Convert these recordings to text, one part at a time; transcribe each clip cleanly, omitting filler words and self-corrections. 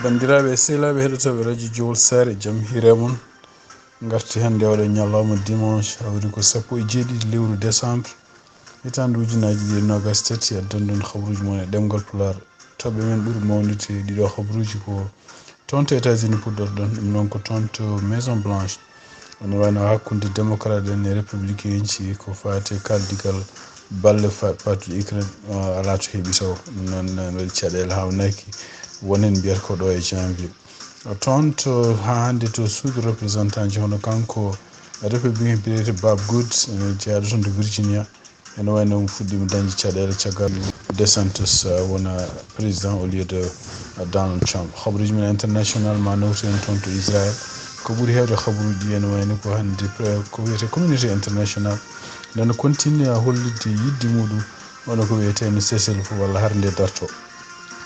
bandiraɓe sehilaɓe heɗotoɓe radio Jowol Sare jaam hiire mon garti hannde oɗo ñalawma dimanche hawri ko 17 lewru décembre hitande ujunaji 2023 addandon habruji moon e ɗemgal Pulaar toɓɓe men ɓuuri mawnide ɗiɗo habruji ko tonto États-Unis puɗɗorɗon ɗum noon ko tonto Maison Blanche ono wayno hakkude démocrate en e républicain ji ko fate kaldigal balle patuɗe Ukraine ala to heeɓi taw ɗum noon waɗi caɗele hawnaki wonen mbiyata ko ɗo e janvier toon to ha hannde to suudu représentant ji hono kanko républicain biyete Bob Good ene jeyaɗo toon to Virginia ene wayno fuɗɗima dañde caɗele caggal De Santos wona président au lieu de Donald Trump. Habruji men international ma nawten toon to Israël ko ɓuri heewde habruji ene wayno ko hannde ko wiyete communauté international nana continue a hollide yidde muɗum wono ko wiyeteno cessez-le-feu walla har nde darto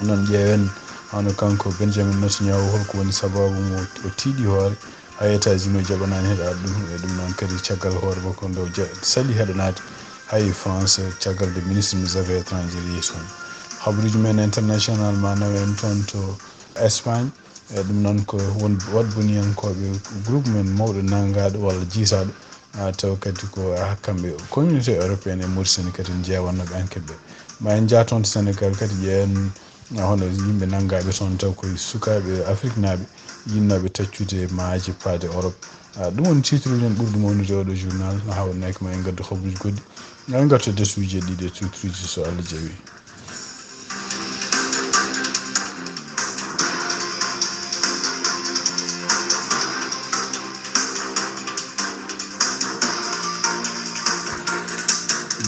noon ƴeewen hono kanko Benjamin Netanyahu holko woni sababu mo o tiiɗi hoore ha États-Unis o jaɓanani heɗade ɗum e ɗum noon kadi caggal hoore makko nde sali heɗanade hay France caggal de ministre des affaires étrangères yeehi toon. Habruji men international ma nawen toon to Espagne e ɗum noon ko won waɗboniyankoɓe groupe men mawɗo nangaɗo walla jiitaɗo taw kadi ko kamɓe communauté européenne e Mauritanie kadi jeewannoɓe enquête ɓe ma en jaa toon to Sénégal kadi ƴeewen hono yimɓe nangaɓe toon taw koye sukaɓe Afrique naaɓe yinnoɓe taccude maaje paade Europe ɗum woni titruji en ɓurɗi mawnude oɗo journal hawnaki ma en gaddu habruji goɗɗi en gartu desuji e ɗiɗi e titruji so Allah jaaɓi.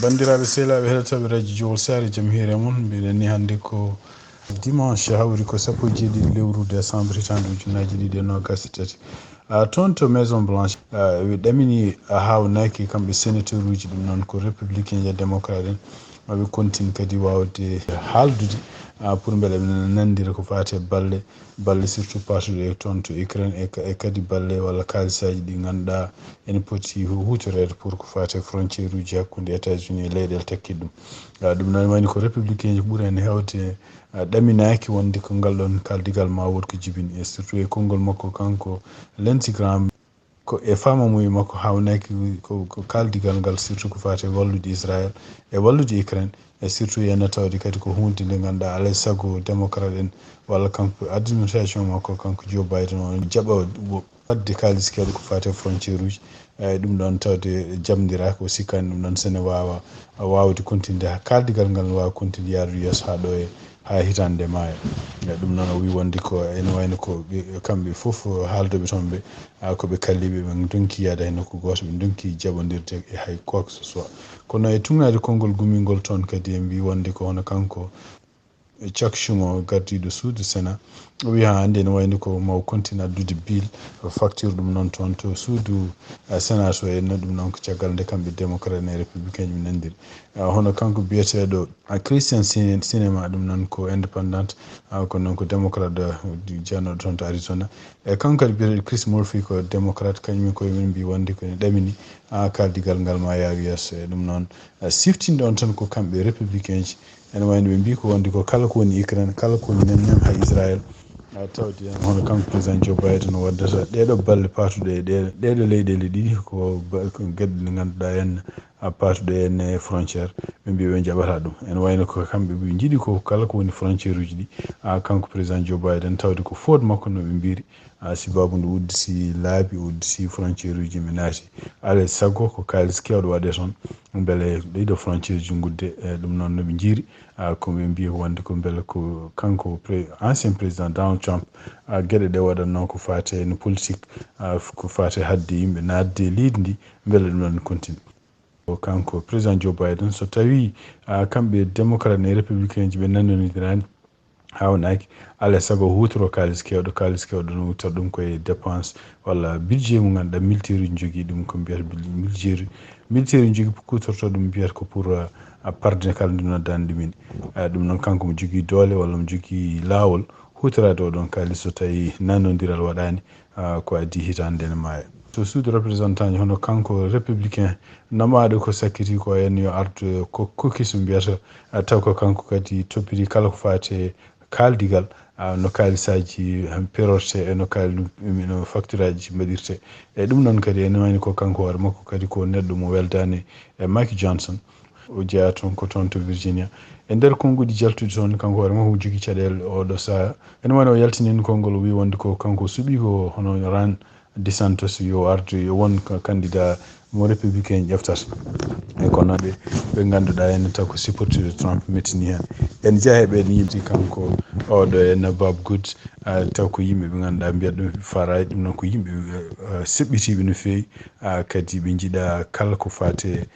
bandiraɓe sehilaɓe heɗotoɓe radio Jowol Sare jaam hiire mon mbiɗen ni hannde ko dimanche hawri ko 17 lewru décembre hitande ujunaji 2023 toon to Maison Blanche ɓe ɗamini hawnaki kamɓe sénateur uji ɗum noon ko républicain e démocrate en maɓe continue kadi wawde haaldude pour beele ɓe nandira ko fate balle surtout patuɗe toon to Ukraine e kadi balle walla kalisaji ɗi ganduɗa ene poti hutorede pour ko fate frontiére uji hakkude États-Unis e leyɗele takkiɗe ɗum noon wayni ko républicain ji ɓuuri hen hewde ɗaminaki wonde ko ngal ɗon kaldigal ma wod ko jibini e surtout e konngol makko kanko Lindsey Graham ko e famamuye makko hawnaki ko kaldigal ngal surtout ko fate wallude Israël e wallude Ukraine e surtout yenna tawde kadi ko hunde nde ganduɗa alay saago démocrate en walla kanko administration makko kanko Joe Biden o jaɓa wadde kalis kewɗo ko fate frontiére uji eyyi ɗum ɗon tawde jamdiraka o sikkani ɗum ɗon sene wawa wawde continude ha kaldigal ngal ne wawa continude yarude yeeso ha ɗo ha hitande maayo ɗum noon o wi wonde ko ene wayno ko kamɓe foof haaldoɓe toon ɓe koɓe kalliɓe ɓe donki yaade hay nokku goto ɓe donki jaɓodirde e hay quoi que ce soit kono e tugnade konngol gumingol toon kadi en mbi wonde ko hono kanko Chuck Schumer gardiɗo suudu Sénat o wi ha hannde ne wayno ko maw continue addude bill facture ɗum noon toon to suudu Sénat o henno ɗum noon ko caggal nde kamɓe démocrate e républicain ji nandiri hono kanko biyeteɗo Christian cinéma ɗum noon ko indépendante ko noon ko démocrate jeanoɗo toon to Arizona e kanko kadi biyeteɗo Chris Murphy ko démocrate kañumen koye men mbi wonde kone ɗamini kaldigal ngal ma yaw yeeso e ɗum noon siftinde on tan ko kamɓe républicain ji ene wayno ɓe mbi ko wonde ko kala ko woni Ukraine kala ko woni men ha Israël tawde hono kanko président Joe Biden waddata ɗeɗo balle patuɗe ɗeɗo leyɗele ɗiɗi ko gueɗe ɗe ganduɗa henna patuɗe ene frontiére ɓe mbi ɓe jaɓata ɗum ene wayno ko kamɓe ɓe jiiɗi ko kala ko woni frontiére uji ɗi kanko président Joe Biden tawde ko faute makko no ɓe mbiri sibabu nde udditi laabi udditi frontiére uji ɓe naati alay saago ko kalis kewɗo waɗe toon beele ɗiɗo frontiére ji gudde ɗum noon noɓe jiiri koɓe mbi wonde ko beele ko kanko ancien président Donald Trump gueɗe ɗe waɗatno ko fate no politique ko fate hadde yimɓe nadde leydi ndi beele ɗum ɗon continue ko kanko président Joe Biden so tawi kamɓe démocrate e républicain ji ɓe nannodidirani hawnaki alay saago hutoro kalis kewɗo no wutata ɗum koye dépense walla budget mo ganduɗa militaire uji jogui ɗum ko mbiyata militaire uji jogui kutorto ɗum mbiyata ko pour parde kala nde noddani ɗumen ɗum noon kanko mo jogui doole walla mo jogui lawol hutorade oɗon kalis so tawi nannodiral waɗani ko addi hitande ene maaya to suudu représentant ji hono kanko républicain namaɗo ko sakkiti ko henna yo ardu ko caucus mbiyata taw ko kanko kadi toppiti kala ko fate kaldigal no kaalisaji perorte no kaali no facture aji mbaɗirte ɗum noon kadi ene wayni ko kanko hoore makko kadi ko neɗɗo mo weldani Mike Johnson o jeeya toon ko toon to Virginia e nder konngudi jaltude toon kanko hoore makko jogii caɗeele oɗo sahaa ene wayno o yaltinini konngol o wi wonde ko kanko suɓi ko hono Ron DeSantis yo ardu yo won candidat mo républicain ƴeftata e kono ɓe ngannduɗaa ene taw ko supportude Trump mettini heen en jeeya e ɓeen yimɓe kanko oɗo ene Bob Good taw ko yimɓe ɓe ngannduɗaa mbiyata ɗum faray ɗum noon ko yimɓe seɓɓitiiɓe no feewi kadi ɓe njiɗa kala ko fate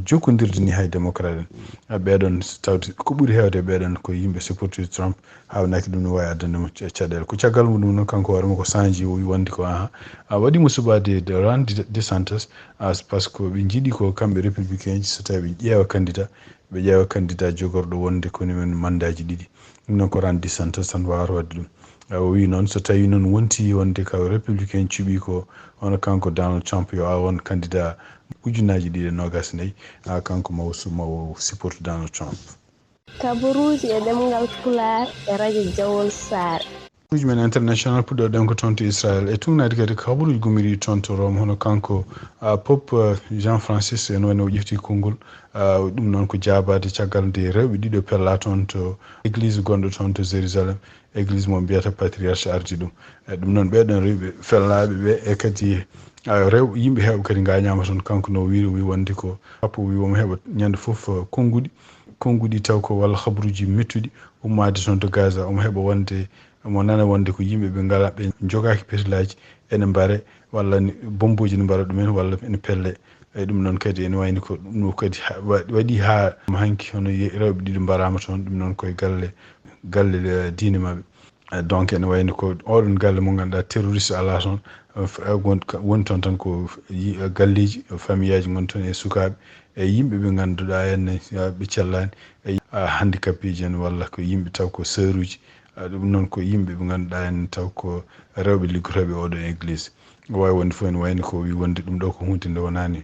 jokkondirde ni hay démocrate en ɓeeɗon tawde ko ɓuri heewde ɓeeɗon ko yimɓe supportude Trump hawnaki ɗum no wawi addandemo caɗeele ko caggal muɗum noon kanko hoore makko sanji o wi wonde ko waɗimo subade de Ron DeSantis par ce que ɓe jiiɗi ko kamɓe républicain ji so tawi ɓe ƴeewa candidat jogorɗo wonde koni men mandaji ɗiɗi ɗum noon ko Ron DeSantis tan wawata wadde ɗum o wi noon so tawi noon wonti wonde ka républicain cuɓi ko hono kanko Donald Trump yo won candidat ujunnaji 2024 kanko mawo support Donald Trump. Kabaruji e ɗemngal Pulaar e radio Jawol Saare. Kabaruji men international puɗɗoɗen ko toon to Israel e tungnaade kadi kabaruji gummiɗi toon to Rome hono kanko Pope Jean Francis en woni o ƴefti konngol ɗum noon ko jaabade caggal nde rewɓe ɗiɗo pella toon to église gonɗo toon to Jérusalem église mo mbiyata patriarche ardi ɗum ɗum noon ɓeɗon rewɓe fellaɓe ɓe e kadi rewɓe yimɓe heewɓe kadi gañama toon kanko no wi wonde ko Papa wi womo heɓa ñande fof konngudi taw ko walla habaruji mettuɗi ummade toon to Gaza omo heɓa wonde mo nana wonde ko yimɓe ɓe ngala ɓe jogaki pételaji ene mbare walla bomboji ne mbara ɗumen walla ene pelle eyi ɗum noon kadi ene wayni ko ɗum kadi waɗi ha hanki hono rewɓe ɗiɗo mbarama toon ɗum noon koye galle diine mabɓe donc ene wayni ko oɗon galle mo ganduɗa terroriste ala toon woni toon tan ko galleji famille aji goni toon e sukaɓe e yimɓe ɓe ganduɗa henne ɓe cellani e handicapé ji en walla ko yimɓe taw ko sœur uji ɗum noon ko yimɓe ɓe ganduɗa henne taw ko rewɓe liggotoɓe oɗon église o wawi wonde fof ene wayni ko wi wonde ɗum ɗo ko hunde nde wonani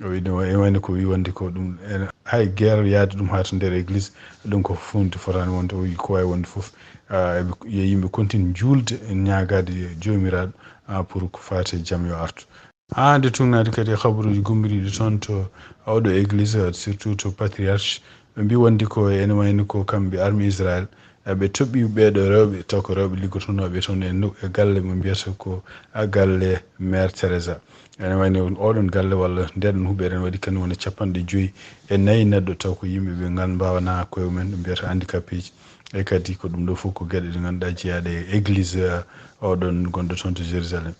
ene wayni ko wi wonde ko ɗum hay guerre yaade ɗum ha to nder église ɗum ko hunde fotani wonde o wi ko wawi wonde foof yo yimɓe continue julde ñagade jomiraɗo pour ko fate jaam yo artu nde tungnade kadi habaruji gummiriɗi toon to oɗo église surtout to patriarche ɓe mbi wonde ko ene wayni ko kamɓe armée Israël ɓe toɓɓi ɓeeɗo rewɓe taw ko rewɓe liggotonoɓe toon e galle mo mbiyata ko galle mère Teresa ene wayni oɗon galle walla ndeɗon huuɓere en waɗi kañum woni 54 neɗɗo taw ko yimɓe ɓe ngan mbawana koye mumen ɗum mbiyata handicapé ji e kadi ko ɗum ɗo fof ko gueɗe ɗe ganduɗa jeeyaɗe e église oɗon gonɗo toon to Jérusalem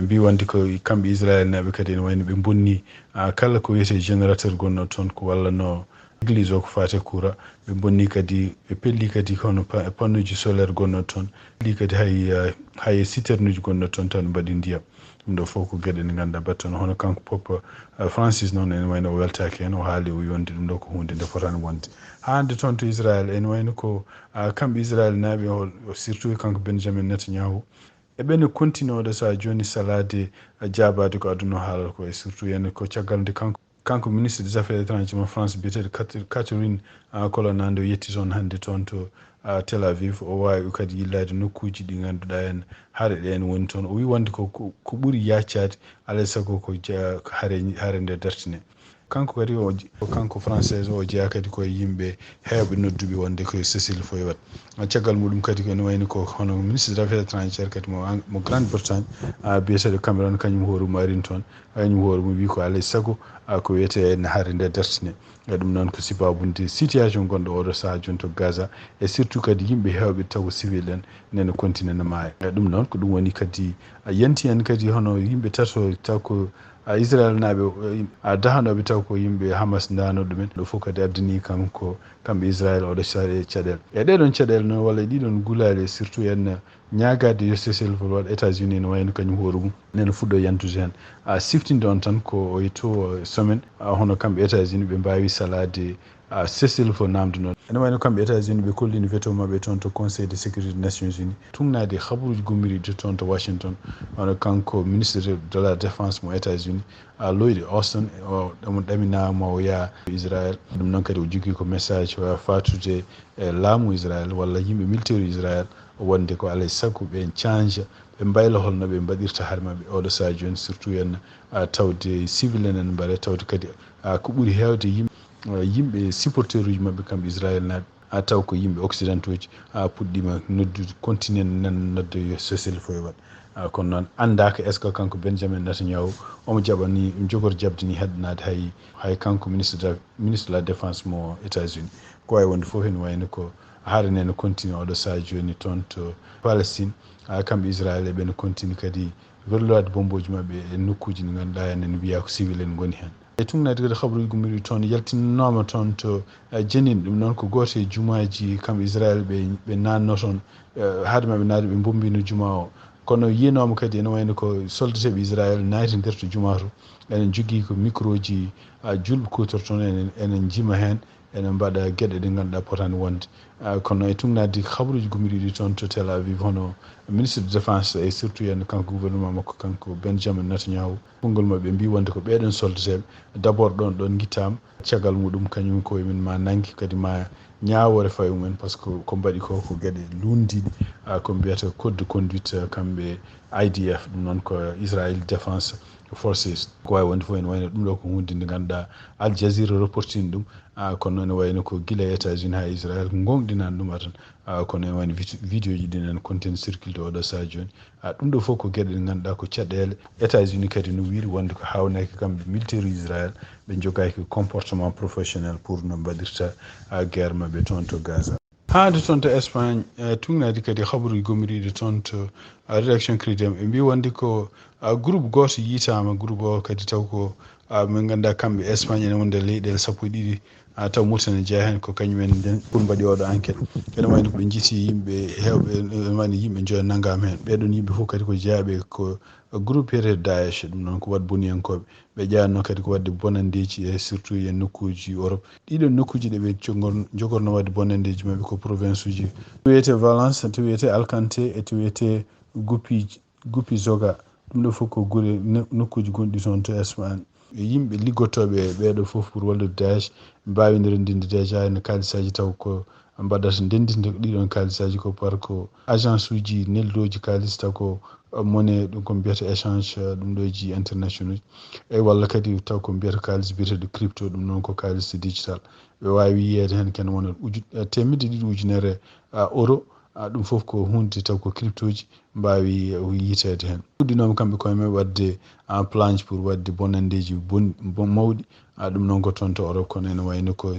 mbi wonde ko kamɓe Israël naɓe kadi ene wayno ɓe bonni kala ko wiyete générateur gonno toon ko walla no église o ko fate courant ɓe bonni kadi ɓe pelli kadi hono panneau ji solaire gonno toon pelli kadi hay citerne uji gonno toon tan mbaɗi ndiyam ɗum ɗo fof ko gueɗe ɗe ganduɗa battoon hono kanko Pope Francis noon ene wayno o weltaki hen o haali o wi wonde ɗum ɗo ko hunde nde fotani wonde hande toon to Israël ene wayno ko kamɓe Israël naaɓe surtout kanko Benjamin Netanyahu eɓene continue oɗo saaha joni salade jabade ko aduna haalata ko e surtout ene ko caggal nde kanko ministre des affaires étrangères mo France biyeteɗo Catherine Colonna nde o yetti toon hannde toon to Tel Aviv o wawi kadi yillade nokkuji ɗi ganduɗa hen haare ɗe en woni toon o wi wonde ko ɓuuri yaccade alay saago ko haare nde dartine kanko kadi kanko français o jeeya kadi koye yimɓe heewɓe nodduɓe wonde koye Cécile Foy wat caggal muɗum kadi ene wayni ko hono ministre des affaires étrangères kadi mo Grande Bretagne biyeteɗo Cameron kañum hoore mum arini toon kañum hoore mum wi ko alay saago ko wiyete ne haare nde dartine e ɗum noon ko sibabunde situation gonɗo oɗo saaha joni to Gaza e surtout kadi yimɓe heewɓe taw ko civil en nene continue ne maaya e ɗum noon ko ɗum woni kadi yanti en kadi hono yimɓe tato taw ko Israël naaɓe dahanoɓe taw ko yimɓe Hamas dano ɗumen ɗo fof kadi addani kanko kamɓe Israël oɗo caɗele e ɗeɗon caɗele noon walla ɗiɗon gulale surtout en ñagade yo Cécile Foy wat États-Unis ne wayno kañum hoore mum nene fuɗɗo yantude hen siftinde on tan ko to semaine hono kamɓe États-Unis ɓe mbawi salade cecil fo namde noon ene wayno kamɓe états-unis ɓe kollini veto maɓɓe toon to conseil de sécurité des nations unis tugnade habaruji gummiriɗe toon to washington ono kanko ministre de la défense mo états-unis Lloyd Austin omo ɗaminama o yaha israël ɗum noon kadi o jogui ko message fatude laamu israël walla yimɓe militaire israël wonde ko alay saago ɓe change ɓe mbayla holno ɓe mbaɗirta haade mabɓe oɗo saha joni surtout en tawde civil en mbaɗa tawde kadi ko ɓuuri hewde yimɓe supporteur uji mabɓe kamɓe israël naaɓe taw ko yimɓe occidentaux uji puɗɗima noddude continue nan nodde yo cessez-le feu waɗ kono noon andaka est ce que kanko Benjamin Netanyahu omo jaɓani jogori jabde ni heɗɗanade hay kanko ministre de la défense mo états-unis ko wawi wonde foof ene wayno ko haarane ne continue oɗo saha joni toon to Palestine kamɓe israël eɓe ne continue kadi werlade bomboji mabɓe e nokkuji ɗi ganduɗa hen ene wiiya ko civil en goni hen e tugnade kadi habaruji gummiri toon yaltinnoma toon to jenin ɗum noon ko goto e jumaji kamɓe israël ɓe nanno toon haade mabɓe naade ɓe bombino juma o kono yinoma kadi ene wayno ko soldateɓe israël naati nder to juma to enen jogui ko micro ji julɓe kutor toon enen jima hen ene mbaɗa gueɗe ɗe ganduɗa potani wonde kono e tugnade habaruji gummiriɗi toon to Tel Aviv hono ministre de défense et surtout yen kanko gouvernement makko kanko Benjamin Netanyahu konngol mabɓe mbi wonde ko ɓeɗon soldateɓe d' abord ɗon guittama caggal muɗum kañum koye men ma naggui kadi ma ñawore faye mumen par ce que ko mbaɗi ko gueɗe lundiɗe ko mbiyata code de conduite kamɓe IDF ɗum noon ko Israel Defense Forces ko wawi wonde fof ene wayno ɗum ɗo ko hunde nde ganduɗa Al Jazeera reportine ɗum kono ene wayno ko guila e états-unis ha israël ko gonɗinani ɗum atan kono ene wayno vidéo ji ɗin ene continue circulde oɗo saha joni ɗum ɗo fof ko gueɗe ɗe ganduɗa ko caɗele états-unis kadi no wiiri wonde ko hawnaki kamɓe militaire israël ɓe jogaki comportement professionnel pour no mbaɗirta guerre mabɓe toon to Gaza haade toon to Espagne tugnadi kadi habaruji gommiriɗe toon to rédaction crédit ɓe mbi wonde ko groupe goto yitama groupe o kadi taw ko min ganduɗa kamɓe Espagne ene wonde leyɗele sappo e ɗiɗi taw Mauritanie jeeya hen ko kañumen nden pour mbaɗi oɗo enquête ene wayno koɓe jiiti yimɓe hewɓe ene wayno yimɓe joyi naggama hen ɓeɗon yimɓe fof kadi ko jeeyaɓe ko groupe wiyete Daesh ɗum noon ko wat boniyankoɓe ɓe ƴewanno kadi ko wadde bonandeji e surtout e nokkuji Europe ɗiɗon nokkuji ɗe ɓe jogorno wadde bonandeji mabɓe ko province uji to wiyete Valence to wiyete Alcante e to wiyete Guppi Zoga ɗum ɗo fof ko guure nokkuji gonɗi toon to Espagne yimɓe liggotoɓe ɓeɗo fof pour wallude Daesh mbawidira ndinde déjà ene kalisaji taw ko mbaɗata ndendinde ɗiɗon kalisaji ko par ko agence uji neldoji kalis taw ko monnaie ɗum ko mbiyata échange ɗum ɗoji international e walla kadi taw ko mbiyata kalis biyeteɗo crypto ɗum noon ko kalis digital ɓe wawi yiyede hen ken wona temedde ɗiɗi ujunere euro ɗum fof ko hunde taw ko crypto ji mbawi yitede hen fuɗɗinoma kamɓe koye men wadde planche pour wadde bonandeji mawɗi ɗum noon ko toon to Europe kono ene wayno ko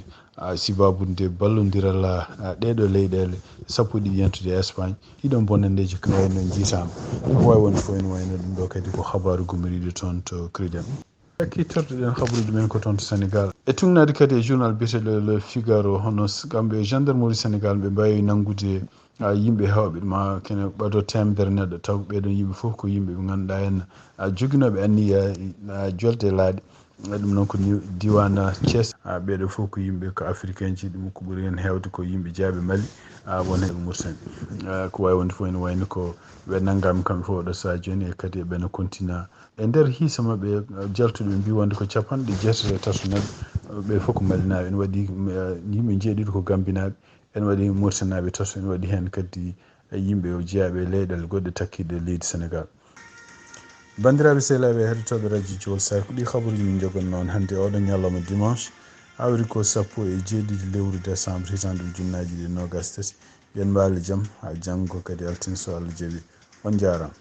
sibabude ballodiral ɗeɗo leyɗele sappo ɗiɗi yentude Espagne ɗiɗon bonandeji ko wayno jiitama ko wawi wonde fof ene wayno ɗum ɗo kadi ko habaru gumiriɗo toon to Crédit kittorɗeɗen habaruji men ko toon to Sénégal e tugnade kadi e journal biyeteɗo Le Figaro hono kamɓe gendarmerie Sénégal ɓe mbawi nanggude yimɓe hewɓe ma kene ɓaɗo temedere neɗɗo taw ɓeɗon yimɓe fof ko yimɓe ɓe ganduɗa hen joguinoɓe anniya jolde laaɗi ɗum noon ko diwan Thiès ɓeɗo fof ko yimɓe ko africain ji ɗum ko ɓuuri hen hewde ko yimɓe jeeyaɓe Mali won hen Mauritanie ko wawi wonde fof ene wayno ko ɓe nanggama kamɓe fof oɗo saha joni e kadi ɓene continue e nder hiisa mabɓe jaltuɓe mbi wonde ko capanɗe jeetati e tato neɗɗo ɓe fof ko malinaɓe ene waɗi yimɓe jeeɗiɗo ko gambinaɓe ene waɗi Mauritanaɓe tato ene waɗi hen kadi yimɓe jeeyaɓe leyɗele goɗɗe takkiɗe leydi Sénégal bandiraɓe sehlaɓe heɗotoɓe radio Jowol Sare ko ɗi habaruji min jogon noon hannde oɗo ñalawma dimanche hawri ko sappo e jeeɗiɗi lewru décembre hitande ujunnaji ɗi nogas tati yen mbaali jaam ha janggo kadi altine so Allah jaaɓi on jarama.